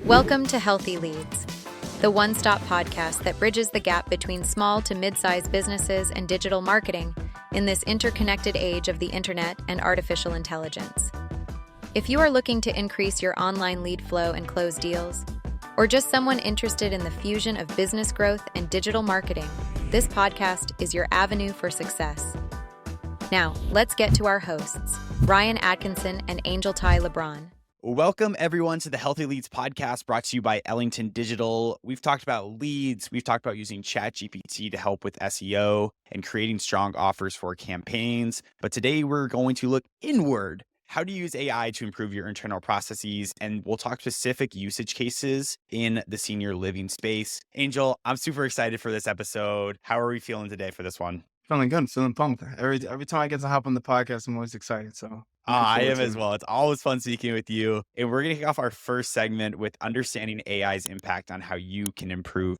Welcome to Healthy Leads, the one-stop podcast that bridges the gap between small to mid-sized businesses and digital marketing in this interconnected age of the internet and artificial intelligence. If you are looking to increase your online lead flow and close deals, or just someone interested in the fusion of business growth and digital marketing, this podcast is your avenue for success. Now, let's get to our hosts, Ryan Atkinson and Angel Ty LeBron. Welcome, everyone, to the Healthy Leads podcast brought to you by Ellington Digital. We've talked about leads. We've talked about using ChatGPT to help with SEO and creating strong offers for campaigns. But today we're going to look inward. How do you use AI to improve your internal processes? And we'll talk specific usage cases in the senior living space. Angel, I'm super excited for this episode. How are we feeling today for this one? Feeling good. Feeling pumped. Every time I get to hop on the podcast, I'm always excited. So I am as well. It's always fun speaking with you. And we're going to kick off our first segment with understanding AI's impact on how you can improve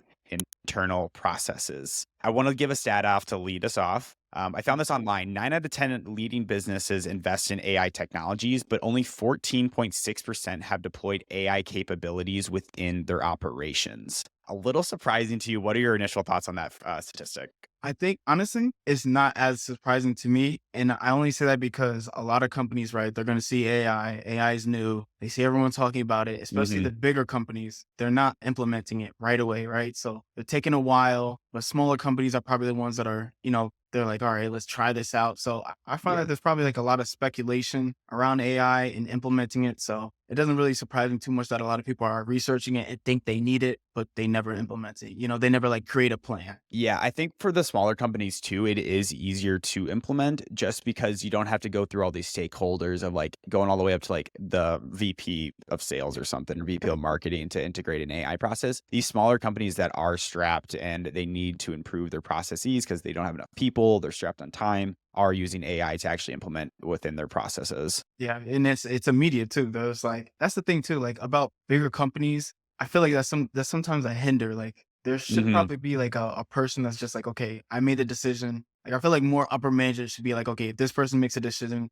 internal processes. I want to give a stat off to lead us off. I found this online. 9 out of 10 leading businesses invest in AI technologies, but only 14.6% have deployed AI capabilities within their operations. A little surprising to you. What are your initial thoughts on that statistic? I think, honestly, it's not as surprising to me. And I only say that because a lot of companies, right, they're going to see AI. AI is new. They see everyone talking about it, especially the bigger companies. They're not implementing it right away, right? So they're taking a while, but smaller companies are probably the ones that are, they're like, all right, let's try this out. So I find that there's probably like a lot of speculation around AI and implementing it. So it doesn't really surprise me too much that a lot of people are researching it and think they need it, but they never implement it. They never like create a plan. Yeah, I think for the smaller companies too, it is easier to implement just because you don't have to go through all these stakeholders of like going all the way up to like the VP of sales or something, or VP of marketing to integrate an AI process. These smaller companies that are strapped and they need to improve their processes because they don't have enough people, they're strapped on time, are using AI to actually implement within their processes. Yeah, and it's immediate too. There's like, that's the thing too, like about bigger companies. I feel like that's sometimes a hinder. Like there should probably be like a person that's just like, okay, I made a decision. Like I feel like more upper managers should be like, okay, if this person makes a decision,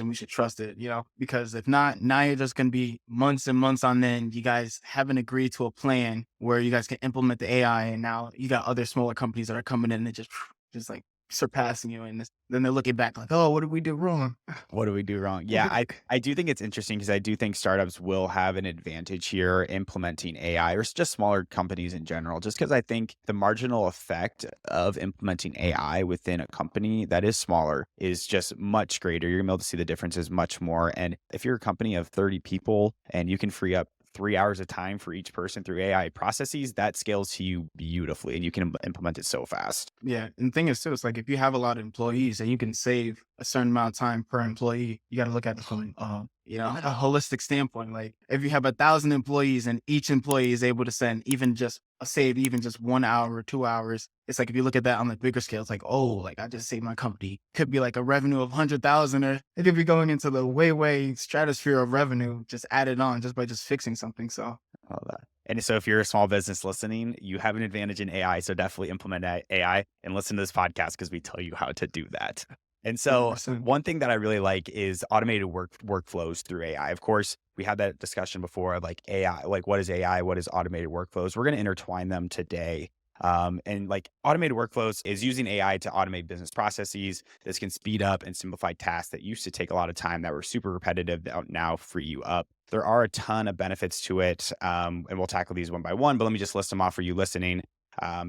we should trust it, because if not, now you're just going to be months and months on end. You guys haven't agreed to a plan where you guys can implement the AI. And now you got other smaller companies that are coming in and just like surpassing you. And then they're looking back like, oh, what did we do wrong? What do we do wrong? Yeah, I do think it's interesting because I do think startups will have an advantage here implementing AI, or just smaller companies in general, just because I think the marginal effect of implementing AI within a company that is smaller is just much greater. You're gonna be able to see the differences much more. And if you're a company of 30 people and you can free up 3 hours of time for each person through AI processes, that scales to you beautifully and you can implement it so fast. Yeah. And the thing is too, it's like if you have a lot of employees and you can save a certain amount of time per employee, you got to look at it from a holistic standpoint. Like if you have 1,000 employees and each employee is able to save even just 1 hour or 2 hours, it's like if you look at that on the bigger scale, it's like, oh, like I just saved my company. Could be like a revenue of 100,000, or it could be going into the way stratosphere of revenue just added on just by just fixing something. So I love that. And so if you're a small business listening, you have an advantage in AI. So definitely implement AI and listen to this podcast because we tell you how to do that. And so 100%. One thing that I really like is automated workflows through AI. Of course, we had that discussion before of like AI, like what is AI? What is automated workflows? We're going to intertwine them today. And like automated workflows is using AI to automate business processes. This can speed up and simplify tasks that used to take a lot of time that were super repetitive that now free you up. There are a ton of benefits to it. And we'll tackle these one by one, but let me just list them off for you listening.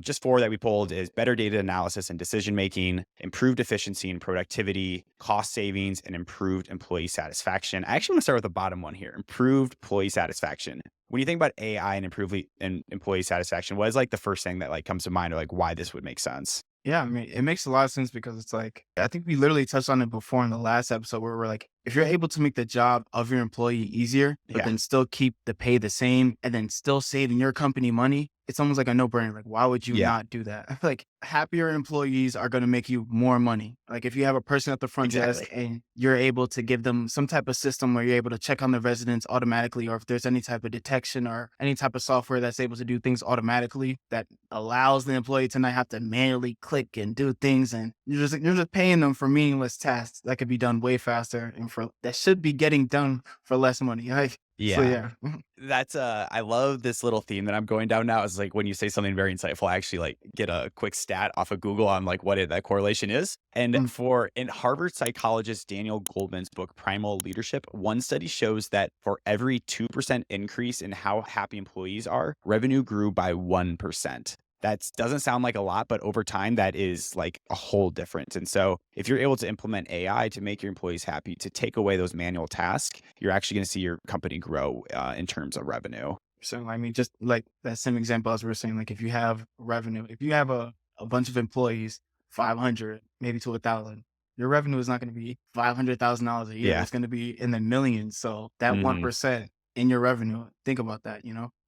Just 4 that we pulled is better data analysis and decision-making, improved efficiency and productivity, cost savings, and improved employee satisfaction. I actually want to start with the bottom one here, improved employee satisfaction. When you think about AI and improving employee satisfaction, what is like the first thing that like comes to mind or like why this would make sense? yeah, I mean, it makes a lot of sense because it's like, I think we literally touched on it before in the last episode where we're like, if you're able to make the job of your employee easier, but then still keep the pay the same and then still saving your company money, it's almost like a no-brainer. Like, why would you not do that? I feel like happier employees are going to make you more money. Like if you have a person at the front desk and you're able to give them some type of system where you're able to check on the residents automatically, or if there's any type of detection or any type of software that's able to do things automatically that allows the employee to not have to manually click and do things, and you're just paying them for meaningless tasks that could be done way faster and that should be getting done for less money. Like So Yeah. yeah. That's I love this little theme that I'm going down now. Is like when you say something very insightful, I actually like get a quick stat off of Google on like that correlation is. And Mm. for in Harvard psychologist Daniel Goldman's book Primal Leadership, one study shows that for every 2% increase in how happy employees are, revenue grew by 1%. That doesn't sound like a lot, but over time, that is like a whole difference. And so if you're able to implement AI to make your employees happy, to take away those manual tasks, you're actually going to see your company grow in terms of revenue. So I mean, just like that same example as we were saying, like if you have revenue, if you have a bunch of employees, 500, maybe to 1,000, your revenue is not going to be $500,000 a year. Yeah. It's going to be in the millions. So that Mhm. 1% in your revenue, think about that,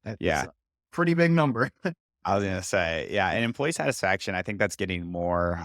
that's Yeah. a pretty big number. I was gonna say, yeah, and employee satisfaction, I think that's getting more,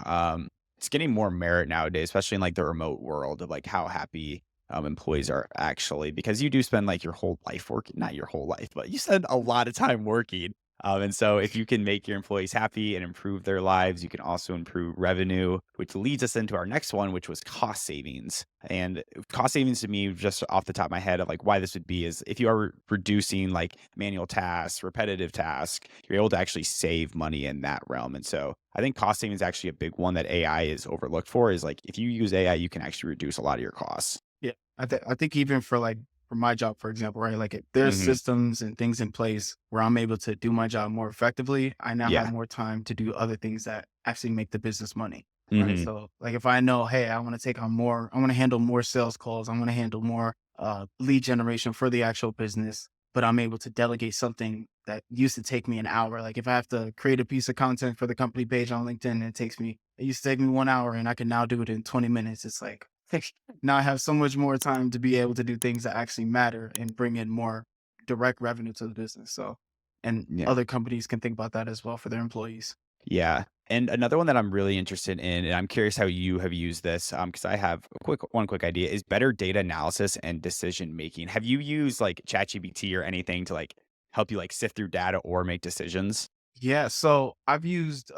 it's getting more merit nowadays, especially in like the remote world of like how happy employees are actually, because you do spend like your whole life working, not your whole life, but you spend a lot of time working. And so if you can make your employees happy and improve their lives, you can also improve revenue, which leads us into our next one, which was cost savings. And cost savings to me, just off the top of my head of like why this would be is if you are reducing like manual tasks, repetitive tasks, you're able to actually save money in that realm. And so I think cost savings is actually a big one that AI is overlooked for is like if you use AI, you can actually reduce a lot of your costs. Yeah. I think even for my job, for example, right? Like if there's Hmm. systems and things in place where I'm able to do my job more effectively, I now have Yeah. more time to do other things that actually make the business money. Right. Hmm. So like if I know, hey, I want to take on more, I want to handle more sales calls, I want to handle more lead generation for the actual business, but I'm able to delegate something that used to take me an hour. Like if I have to create a piece of content for the company page on LinkedIn, it used to take me 1 hour and I can now do it in 20 minutes. It's like now I have so much more time to be able to do things that actually matter and bring in more direct revenue to the business. So, and Yeah. other companies can think about that as well for their employees. Yeah. And another one that I'm really interested in, and I'm curious how you have used this, because I have one quick idea is better data analysis and decision making. Have you used like ChatGPT or anything to like help you like sift through data or make decisions? Yeah. So I've used,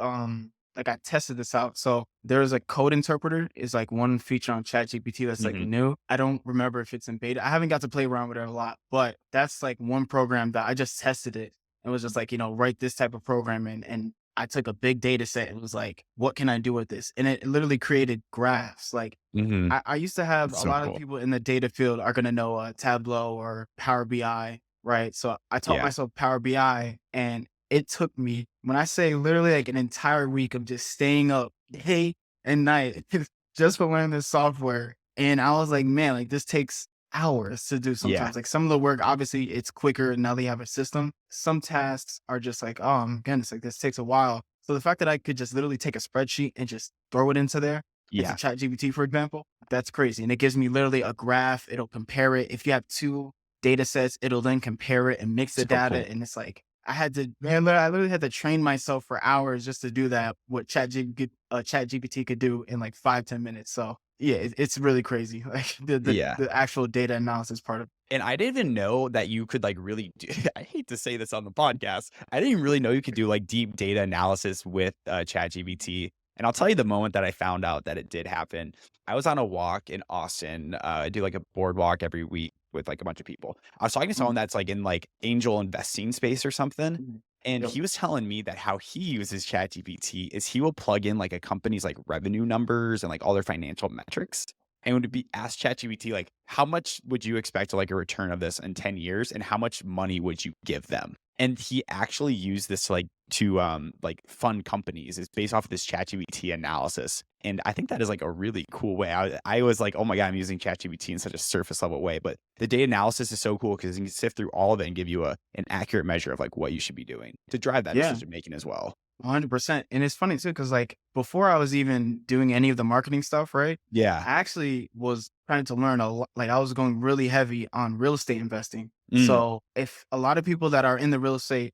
like I tested this out. So there's a code interpreter is like one feature on ChatGPT that's like Hmm. new. I don't remember if it's in beta. I haven't got to play around with it a lot, but that's like one program that I just tested it. It was just like, write this type of program and I took a big data set and was like, what can I do with this? And it literally created graphs. Like Hmm. I used to have That's a so lot of cool. people in the data field are going to know Tableau or Power BI, right? So I taught Yeah. myself Power BI and it took me, when I say literally like an entire week of just staying up day and night just for learning this software. And I was like, man, like this takes hours to do Yeah. sometimes. Like some of the work, obviously it's quicker now they have a system. Some tasks are just like, oh my goodness, like this takes a while. So the fact that I could just literally take a spreadsheet and just throw it into Yeah. ChatGPT, for example, that's crazy. And it gives me literally a graph. It'll compare it. If you have two data sets, it'll then compare it and mix the So cool. data. And it's like, I literally had to train myself for hours just to do that, what ChatGPT could do in like 5-10 minutes. So yeah, it's really crazy. Like Yeah. the actual data analysis part of And I didn't even know that you could like really do, I hate to say this on the podcast. I didn't even really know you could do like deep data analysis with ChatGPT. And I'll tell you the moment that I found out that it did happen. I was on a walk in Austin. I do like a boardwalk every week with like a bunch of people. I was talking to Mm, someone that's like in like angel investing space or something. mm, And yep. he was telling me that how he uses ChatGPT is he will plug in like a company's like revenue numbers and like all their financial metrics and would be ask ChatGPT like, how much would you expect like a return of this in 10 years and how much money would you give them? And he actually used this like fund companies. It's based off of this ChatGPT analysis. And I think that is like a really cool way. I was like, oh my God, I'm using ChatGPT in such a surface level way. But the data analysis is so cool because you can sift through all of it and give you an accurate measure of like what you should be doing to drive that Yeah. decision making as well. 100%. And it's funny too, because like before I was even doing any of the marketing stuff, right? Yeah. I actually was trying to learn a lot. Like I was going really heavy on real estate investing. Mm, So if a lot of people that are in the real estate,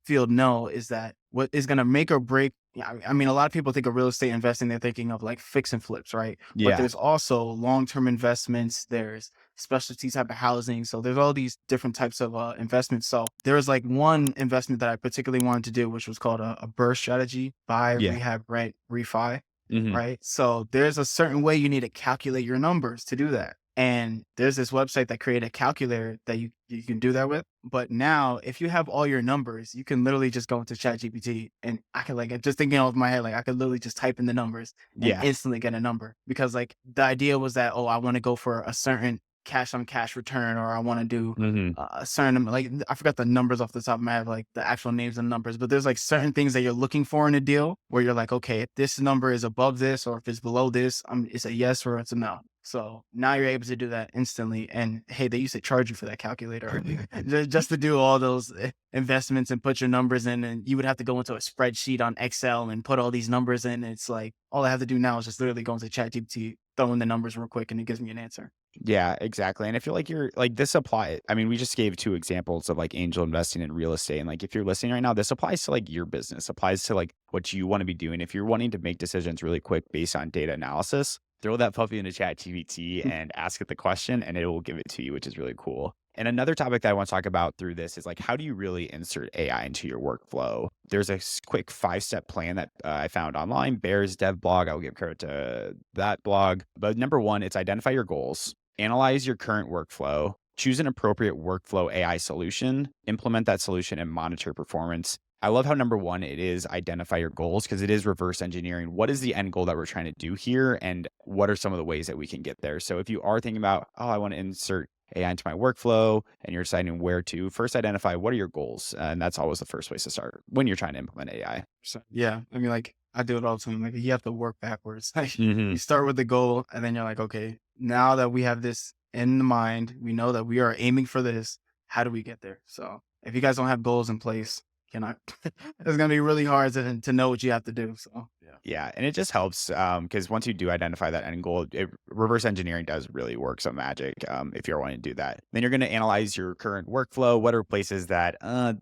field know is that what is going to make or break. Yeah, I mean, a lot of people think of real estate investing, they're thinking of like fix and flips, right? But yeah. there's also long-term investments. There's specialty type of housing. So there's all these different types of investments. So there was like one investment that I particularly wanted to do, which was called a burst strategy: buy, Yeah. rehab, rent, refi. Hmm. Right. So there's a certain way you need to calculate your numbers to do that. And there's this website that created a calculator that you can do that with. But now if you have all your numbers, you can literally just go into ChatGPT, and I can like, just thinking off my head, like I could literally just type in the numbers and Yeah. instantly get a number. Because like the idea was that, oh, I want to go for a certain cash on cash return, or I want to do Hmm. a certain, like, I forgot the numbers off the top of my head, like the actual names and numbers, but there's like certain things that you're looking for in a deal where you're like, okay, if this number is above this or if it's below this, it's a yes or it's a no. So now you're able to do that instantly. And hey, they used to charge you for that calculator just to do all those investments and put your numbers in. And you would have to go into a spreadsheet on Excel and put all these numbers in. It's like, all I have to do now is just literally go into ChatGPT, throw in the numbers real quick, and it gives me an answer. Yeah, exactly. And I feel like you're like this apply. I mean, we just gave two examples of like angel investing in real estate. And like if you're listening right now, this applies to like your business, applies to like what you want to be doing. If you're wanting to make decisions really quick based on data analysis, throw that puppy into chat GBT and ask it the question and it will give it to you, which is really cool. And another topic that I want to talk about through this is like, how do you really insert AI into your workflow? There's a quick 5-step plan that I found online, Bear's dev blog. I'll give credit to that blog. But number one, it's identify your goals. Analyze your current workflow, choose an appropriate workflow AI solution, implement that solution, and monitor performance. I love how number one, it is identify your goals because it is reverse engineering. What is the end goal that we're trying to do here? And what are some of the ways that we can get there? So if you are thinking about, oh, I want to insert AI into my workflow and you're deciding where to, first identify what are your goals. And that's always the first place to start when you're trying to implement AI. So, yeah. I mean, like I do it all the time. Like you have to work backwards. Like Hmm. you start with the goal and then you're like, okay, now that we have this in the mind, we know that we are aiming for this. How do we get there? So if you guys don't have goals in place, you're not, it's going to be really hard to know what you have to do. So yeah. Yeah, and it just helps because once you do identify that end goal, reverse engineering does really work some magic if you're wanting to do that. Then you're going to analyze your current workflow. What are places that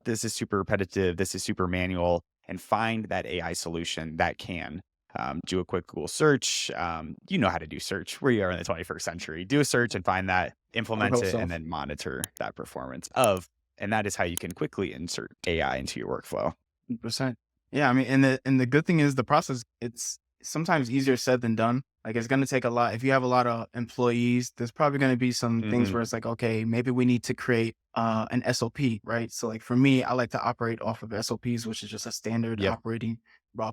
this is super repetitive, this is super manual, and find that AI solution that can. Do a quick Google search. You know how to do search. We are in the 21st century. Do a search and find that, I implement hope it, so. and then monitor that performance of. And that is how you can quickly insert AI into your workflow. 100%. Yeah, I mean, and the good thing is the process, it's sometimes easier said than done. Like it's going to take a lot. If you have a lot of employees, there's probably going to be some things Hmm. where it's like, okay, maybe we need to create an SOP, right? So like for me, I like to operate off of SOPs, which is just a standard Yep. operating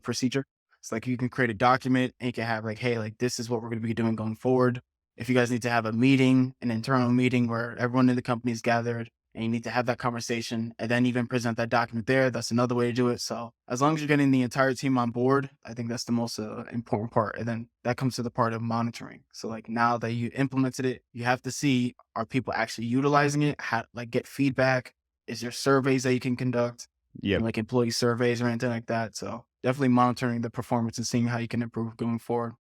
procedure. It's like you can create a document and you can have like, hey, like this is what we're going to be doing going forward. If you guys need to have a meeting, an internal meeting where everyone in the company is gathered, and you need to have that conversation and then even present that document there. That's another way to do it. So as long as you're getting the entire team on board, I think that's the most important part. And then that comes to the part of monitoring. So like now that you implemented it, you have to see, are people actually utilizing it? How, like get feedback? Is there surveys that you can conduct? Yep. Like employee surveys or anything like that. So definitely monitoring the performance and seeing how you can improve going forward.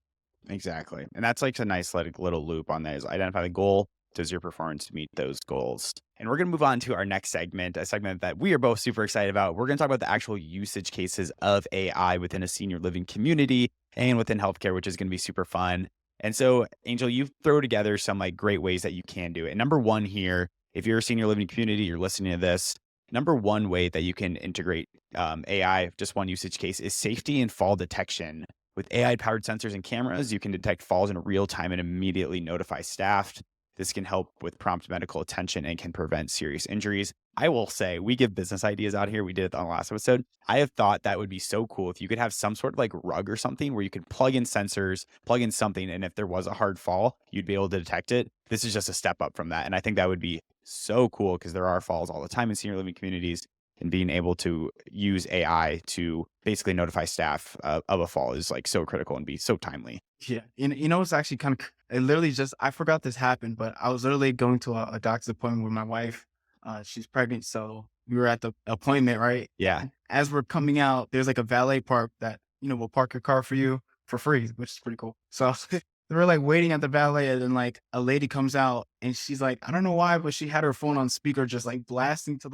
Exactly. And that's like a nice like, little loop on that is identify the goal. Does your performance meet those goals? And we're going to move on to our next segment, a segment that we are both super excited about. We're going to talk about the actual usage cases of AI within a senior living community and within healthcare, which is going to be super fun. And so, Angel, you throw together some like great ways that you can do it. And number one here, if you're a senior living community, you're listening to this, number one way that you can integrate AI, just one usage case, is safety and fall detection. With AI-powered sensors and cameras, you can detect falls in real time and immediately notify staff. This can help with prompt medical attention and can prevent serious injuries. I will say, we give business ideas out here. We did it on the last episode. I have thought that would be so cool if you could have some sort of like rug or something where you could plug in sensors, plug in something, and if there was a hard fall, you'd be able to detect it. This is just a step up from that. And I think that would be so cool because there are falls all the time in senior living communities. And being able to use AI to basically notify staff of a fall is like so critical and be so timely. Yeah. It's actually kind of, it literally just, I forgot this happened, but I was literally going to a doctor's appointment with my wife. She's pregnant. So we were at the appointment, right? Yeah. As we're coming out, there's like a valet park that, will park your car for you for free, which is pretty cool. So we're like waiting at the valet and then like a lady comes out and she's like, I don't know why, but she had her phone on speaker, just like blasting to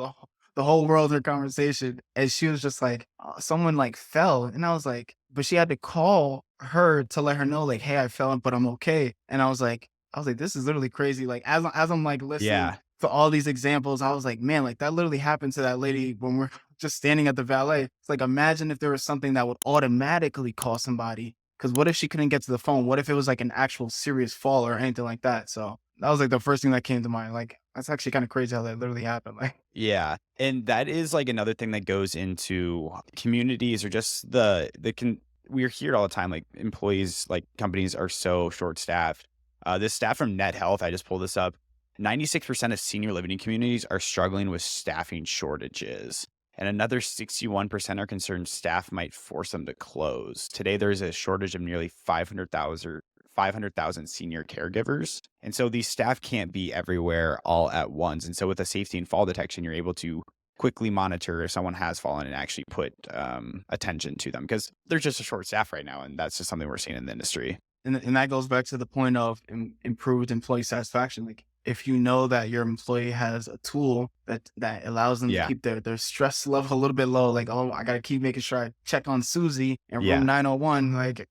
the whole world her conversation. And she was just like, someone like fell. And I was like, but she had to call her to let her know like, hey, I fell, but I'm okay. And I was like, this is literally crazy. Like as I'm like listening Yeah. to all these examples, I was like, man, like that literally happened to that lady when we're just standing at the valet. It's like, imagine if there was something that would automatically call somebody. Because what if she couldn't get to the phone? What if it was like an actual serious fall or anything like that? So That was like the first thing that came to mind. Like, that's actually kind of crazy how that literally happened. Like, Yeah. And that is like another thing that goes into communities or just we're here all the time. Like employees, like companies are so short staffed. This stat from Net Health, I just pulled this up. 96% of senior living communities are struggling with staffing shortages. And another 61% are concerned staff might force them to close. Today, there's a shortage of nearly 500,000 senior caregivers. And so these staff can't be everywhere all at once. And so with the safety and fall detection, you're able to quickly monitor if someone has fallen and actually put attention to them, because there's just a short staff right now. And that's just something we're seeing in the industry. and that goes back to the point of improved employee satisfaction. Like, if you know that your employee has a tool that allows them to keep their stress level a little bit low, like, oh, I got to keep making sure I check on Susie in room 901, like,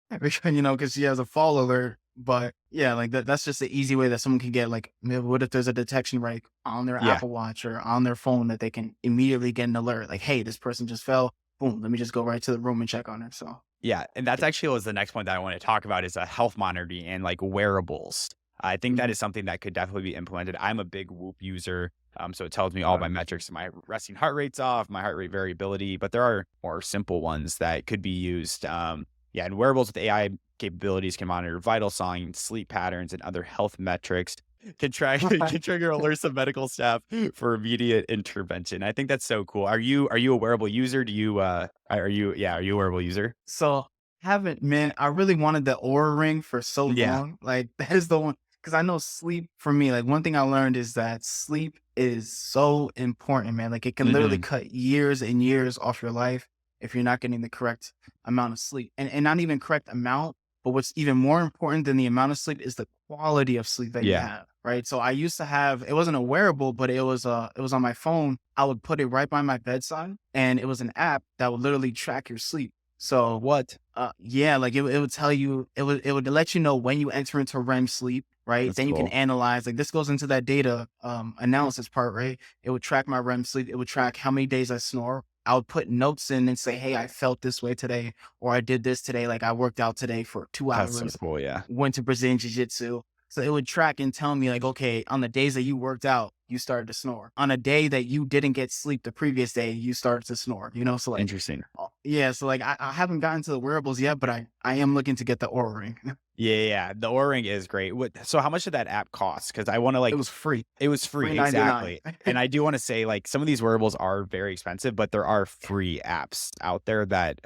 because she has a fall alert. But yeah, like that's just the easy way that someone can get, like, what if there's a detection right on their Apple Watch or on their phone that they can immediately get an alert, like, hey, this person just fell. Boom, let me just go right to the room and check on her. So yeah, and that's actually was the next point that I want to talk about is health monitoring and like wearables. I think that is something that could definitely be implemented. I'm a big Whoop user, so it tells me all my metrics, my resting heart rate's off, my heart rate variability, but there are more simple ones that could be used. And wearables with AI capabilities can monitor vital signs, sleep patterns, and other health metrics. Can trigger alerts of medical staff for immediate intervention. I think that's so cool. Are you a wearable user? Do you are you a wearable user? So haven't, man. I really wanted the Aura ring for so long. Like, that is the one, because I know sleep for me. Like, one thing I learned is that sleep is so important, man. Like, it can literally cut years and years off your life if you're not getting the correct amount of sleep, and not even correct amount. But what's even more important than the amount of sleep is the quality of sleep that you have, right? So I used to have, it wasn't a wearable, but it was on my phone. I would put it right by my bedside, and it was an app that would literally track your sleep. So what? Like it would tell you, it would let you know when you enter into REM sleep, right? That's then you cool. can analyze, like, this goes into that data analysis part, right? It would track my REM sleep. It would track how many days I snore. I would put notes in and say, hey, I felt this way today, or I did this today. Like, I worked out today for 2 hours. That's so cool, yeah. Went to Brazilian Jiu-Jitsu. So it would track and tell me, like, okay, on the days that you worked out, you started to snore. On a day that you didn't get sleep the previous day, you started to snore, So, like, interesting. Yeah. So, like, I haven't gotten to the wearables yet, but I am looking to get the Aura ring. Yeah. The Oura Ring is great. So how much did that app cost? Because I want to, like, it was free. It was free, exactly. And I do want to say, like, some of these wearables are very expensive, but there are free apps out there that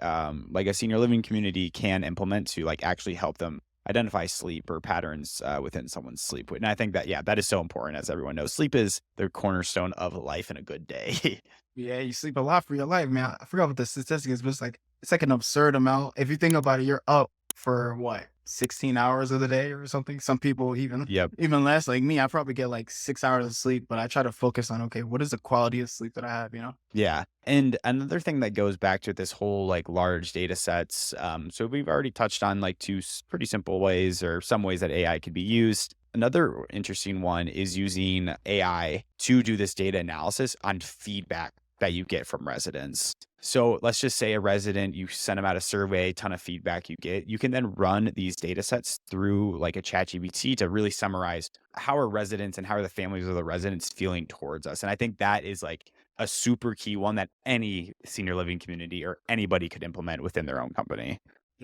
like a senior living community can implement to, like, actually help them identify sleep or patterns within someone's sleep. And I think that, that is so important. As everyone knows, sleep is the cornerstone of life and a good day. Yeah, you sleep a lot for your life, man. I forgot what the statistic is, but it's like an absurd amount. If you think about it, you're up for what, 16 hours of the day or something. Some people even less. Like me, I probably get like 6 hours of sleep, but I try to focus on, okay, what is the quality of sleep that I have, Yeah. And another thing that goes back to this whole, like, large data sets. So we've already touched on, like, two pretty simple ways, or some ways that AI could be used. Another interesting one is using AI to do this data analysis on feedback that you get from residents. So let's just say a resident, you send them out a survey, ton of feedback you get. You can then run these data sets through, like, a ChatGPT to really summarize how are residents and how are the families of the residents feeling towards us. And I think that is, like, a super key one that any senior living community or anybody could implement within their own company.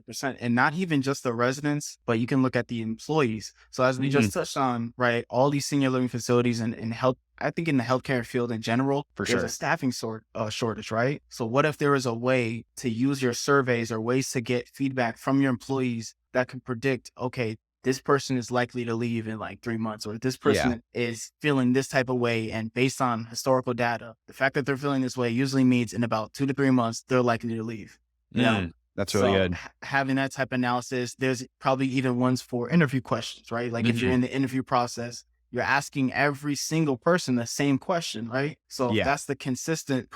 100%. And not even just the residents, but you can look at the employees. So as we just touched on, right, all these senior living facilities and health, I think in the healthcare field in general, there's a staffing shortage, right? So what if there is a way to use your surveys or ways to get feedback from your employees that can predict, okay, this person is likely to leave in like 3 months, or this person is feeling this type of way. And based on historical data, the fact that they're feeling this way usually means in about 2 to 3 months, they're likely to leave. You know? That's really good. Having that type of analysis, there's probably even ones for interview questions, right? Like if you're in the interview process, you're asking every single person the same question, right? So if that's the consistent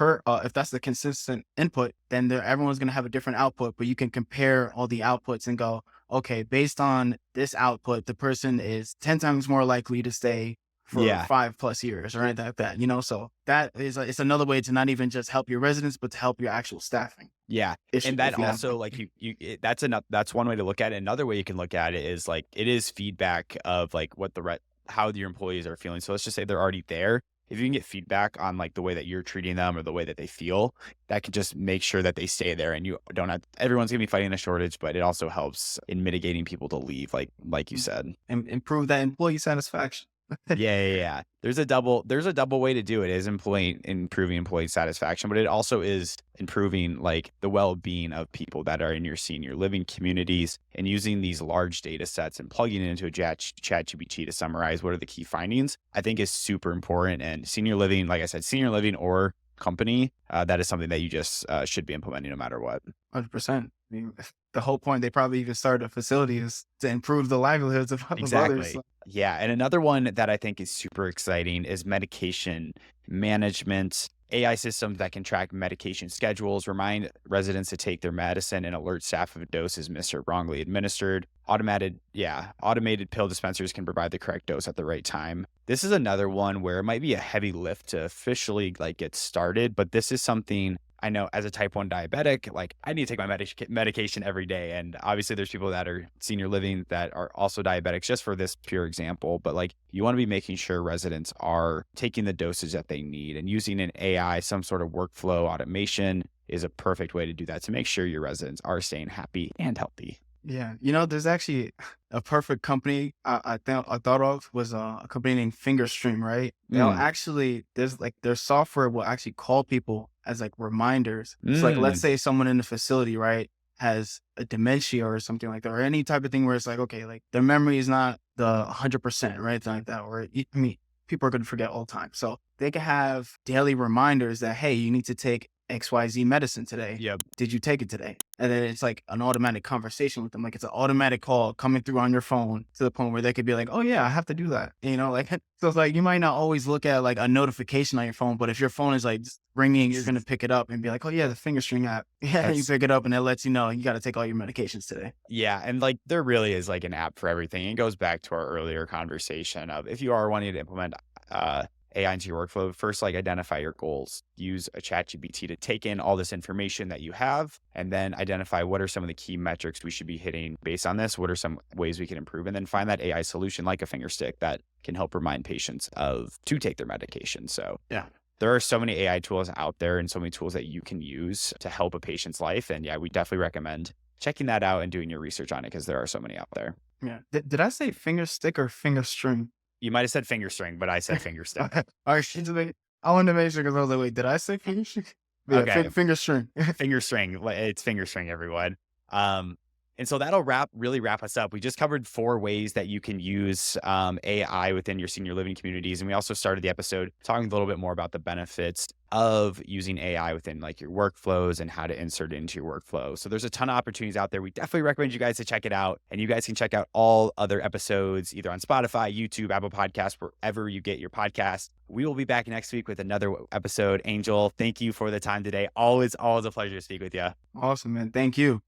input, then everyone's going to have a different output, but you can compare all the outputs and go, okay, based on this output, the person is 10 times more likely to stay for 5+ years or anything like that, So that is, it's another way to not even just help your residents, but to help your actual staffing. Yeah. And that also, like, that's one way to look at it. Another way you can look at it is, like, it is feedback of, like, what how your employees are feeling. So let's just say they're already there. If you can get feedback on like the way that you're treating them or the way that they feel, that can just make sure that they stay there, and you don't have, everyone's gonna be fighting a shortage, but it also helps in mitigating people to leave, like you said. And improve that employee satisfaction. Yeah. There's a double way to do it. It is improving employee satisfaction, but it also is improving like the well-being of people that are in your senior living communities, and using these large data sets and plugging it into a ChatGPT to summarize what are the key findings, I think is super important. And senior living, like I said, senior living or company, that is something that you just should be implementing no matter what. 100%. I mean, the whole point they probably even started a facility is to improve the livelihoods of others. Exactly. Yeah. And another one that I think is super exciting is medication management. AI systems that can track medication schedules, remind residents to take their medicine, and alert staff if a dose is missed or wrongly administered. Automated pill dispensers can provide the correct dose at the right time. This is another one where it might be a heavy lift to officially like get started, but this is something I know as a type 1 diabetic, like I need to take my medication every day. And obviously there's people that are senior living that are also diabetics, just for this pure example. But like you want to be making sure residents are taking the dosage that they need, and using an AI, some sort of workflow automation is a perfect way to do that, to make sure your residents are staying happy and healthy. Yeah. There's actually a perfect company I thought of was a company named Fingerstream, right? They'll actually, there's like their software will actually call people as like reminders. So like, let's say someone in the facility, right, has a dementia or something like that, or any type of thing where it's like, okay, like their memory is not the 100%, right? Something like that. Or I mean, people are going to forget all the time. So they can have daily reminders that, hey, you need to take XYZ medicine today. Yep. Did you take it today? And then it's like an automatic conversation with them. Like it's an automatic call coming through on your phone, to the point where they could be like, oh yeah, I have to do that. Like, so it's like, you might not always look at like a notification on your phone, but if your phone is like ringing, you're going to pick it up and be like, oh yeah, the Fingerstream app. Yeah. You pick it up and it lets you know you got to take all your medications today. Yeah. And like, there really is like an app for everything. It goes back to our earlier conversation of, if you are wanting to implement, AI into your workflow, first, like identify your goals. Use a ChatGPT to take in all this information that you have, and then identify what are some of the key metrics we should be hitting based on this. What are some ways we can improve? And then find that AI solution like a finger stick that can help remind patients to take their medication. So yeah, there are so many AI tools out there, and so many tools that you can use to help a patient's life. And yeah, we definitely recommend checking that out and doing your research on it, because there are so many out there. Yeah. Did I say finger stick or finger string? You might have said finger string, but I said finger stick. All right. I wanted to make sure, because I was like, wait, did I say finger string? Yeah, okay. Finger string. Finger string. It's finger string, everyone. And so that'll really wrap us up. We just covered 4 ways that you can use AI within your senior living communities. And we also started the episode talking a little bit more about the benefits of using AI within like your workflows and how to insert it into your workflow. So there's a ton of opportunities out there. We definitely recommend you guys to check it out. And you guys can check out all other episodes either on Spotify, YouTube, Apple Podcasts, wherever you get your podcasts. We will be back next week with another episode. Angel, thank you for the time today. Always a pleasure to speak with you. Awesome, man. Thank you.